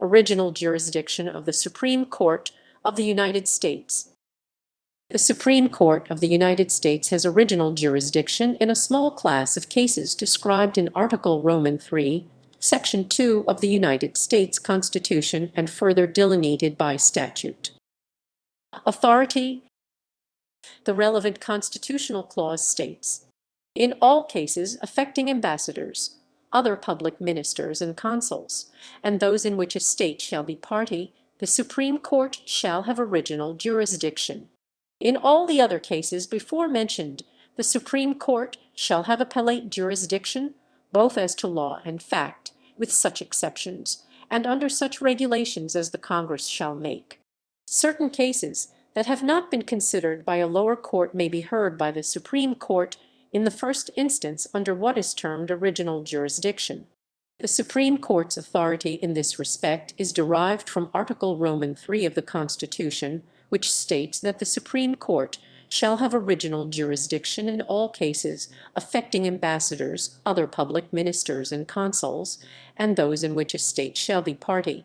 Original jurisdiction of the Supreme Court of the United States. The Supreme Court of the United States has original jurisdiction in a small class of cases described in Article Roman III, Section 2 of the United States Constitution and further delineated by statute. Authority. The relevant constitutional clause states, in all cases affecting ambassadors, other public ministers and consuls, and those in which a state shall be party, the Supreme Court shall have original jurisdiction. In all the other cases before mentioned, the Supreme Court shall have appellate jurisdiction, both as to law and fact, with such exceptions, and under such regulations as the Congress shall make. Certain cases that have not been considered by a lower court may be heard by the Supreme Court in the first instance under what is termed original jurisdiction. The Supreme Court's authority in this respect is derived from Article Roman III of the Constitution, which states that the Supreme Court shall have original jurisdiction in all cases affecting ambassadors, other public ministers and consuls, and those in which a state shall be party.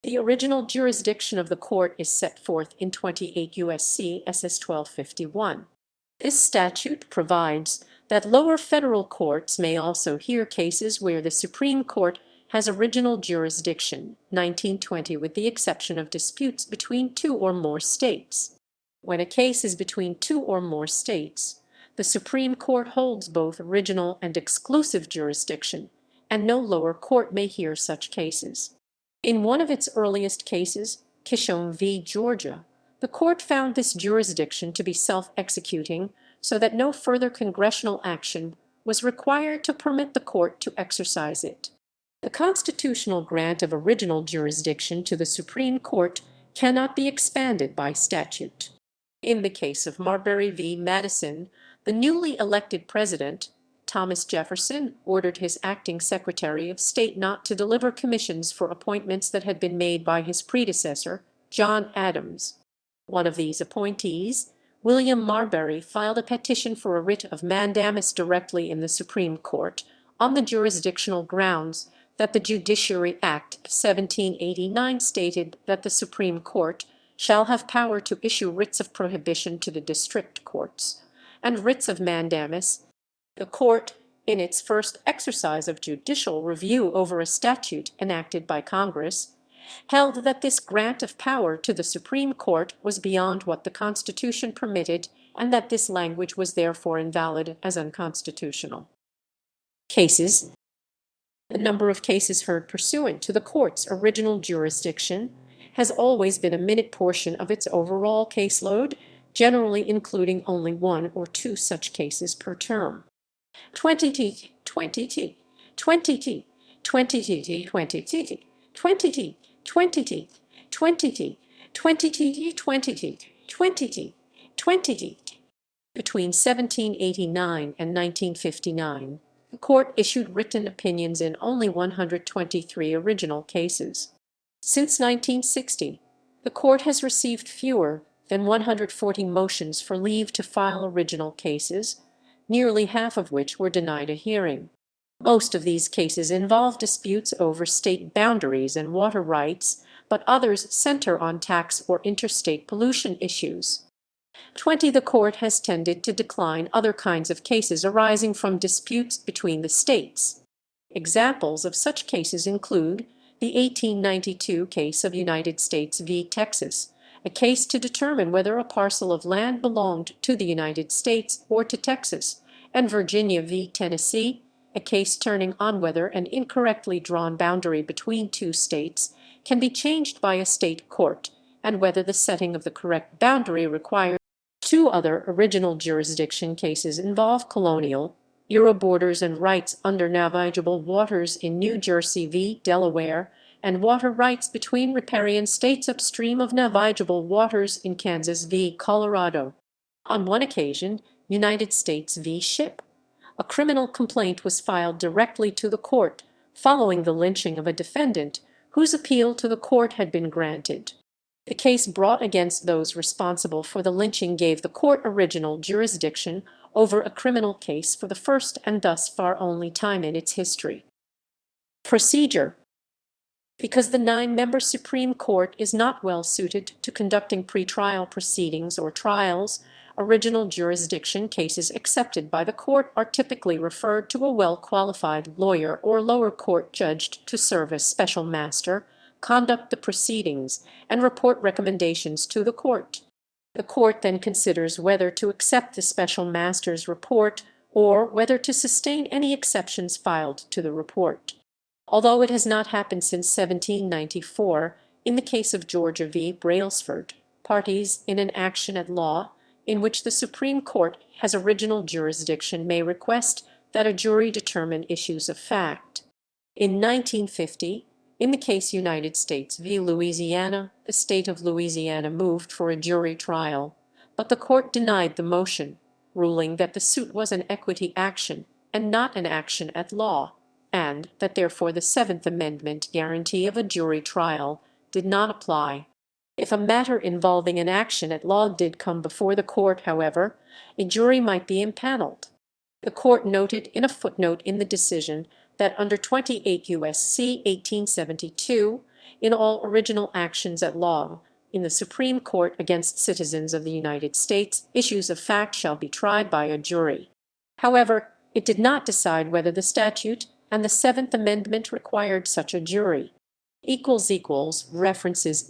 The original jurisdiction of the court is set forth in 28 U.S.C. SS 1251. This statute provides that lower federal courts may also hear cases where the Supreme Court has original jurisdiction, 1920, with the exception of disputes between two or more states. When a case is between two or more states, the Supreme Court holds both original and exclusive jurisdiction, and no lower court may hear such cases. In one of its earliest cases, Kishon v. Georgia, the court found this jurisdiction to be self-executing, so that no further congressional action was required to permit the court to exercise it. The constitutional grant of original jurisdiction to the Supreme Court cannot be expanded by statute. In the case of Marbury v. Madison, the newly elected president, Thomas Jefferson, ordered his acting Secretary of State not to deliver commissions for appointments that had been made by his predecessor, John Adams. One of these appointees, William Marbury, filed a petition for a writ of mandamus directly in the Supreme Court on the jurisdictional grounds that the Judiciary Act of 1789 stated that the Supreme Court shall have power to issue writs of prohibition to the district courts, and writs of mandamus. The court, in its first exercise of judicial review over a statute enacted by Congress, held that this grant of power to the Supreme Court was beyond what the Constitution permitted, and that this language was therefore invalid as unconstitutional. Cases. The number of cases heard pursuant to the court's original jurisdiction has always been a minute portion of its overall caseload, generally including only one or two such cases per term. 20T, 20T, 20T, 20T, 20T, 20T, 20T, 20T, 20T, 20T, 20T, 20T. Between 1789 and 1959, the court issued written opinions in only 123 original cases. Since 1960, the court has received fewer than 140 motions for leave to file original cases, nearly half of which were denied a hearing. Most of these cases involve disputes over state boundaries and water rights, but others center on tax or interstate pollution issues. 20. The court has tended to decline other kinds of cases arising from disputes between the states. Examples of such cases include the 1892 case of United States v. Texas, a case to determine whether a parcel of land belonged to the United States or to Texas, and Virginia v. Tennessee, a case turning on whether an incorrectly drawn boundary between two states can be changed by a state court, and whether the setting of the correct boundary requires. Two other original jurisdiction cases involve colonial, era borders and rights under navigable waters in New Jersey v. Delaware, and water rights between riparian states upstream of navigable waters in Kansas v. Colorado. On one occasion, United States v. Ship, a criminal complaint was filed directly to the court following the lynching of a defendant whose appeal to the court had been granted. The case brought against those responsible for the lynching gave the court original jurisdiction over a criminal case for the first and thus far only time in its history. Procedure. Because the 9-member Supreme Court is not well suited to conducting pretrial proceedings or trials, original jurisdiction cases accepted by the court are typically referred to a well-qualified lawyer or lower court judge to serve as special master, conduct the proceedings, and report recommendations to the court. The court then considers whether to accept the special master's report or whether to sustain any exceptions filed to the report. Although it has not happened since 1794, in the case of Georgia v. Brailsford, parties in an action at law in which the Supreme Court has original jurisdiction may request that a jury determine issues of fact. In 1950, in the case United States v. Louisiana, the state of Louisiana moved for a jury trial, but the court denied the motion, ruling that the suit was an equity action and not an action at law, and that therefore the Seventh Amendment guarantee of a jury trial did not apply. If a matter involving an action at law did come before the court, however, a jury might be impaneled. The court noted in a footnote in the decision that under 28 U.S.C. 1872, in all original actions at law in the Supreme Court against citizens of the United States, issues of fact shall be tried by a jury. However, it did not decide whether the statute and the Seventh Amendment required such a jury. References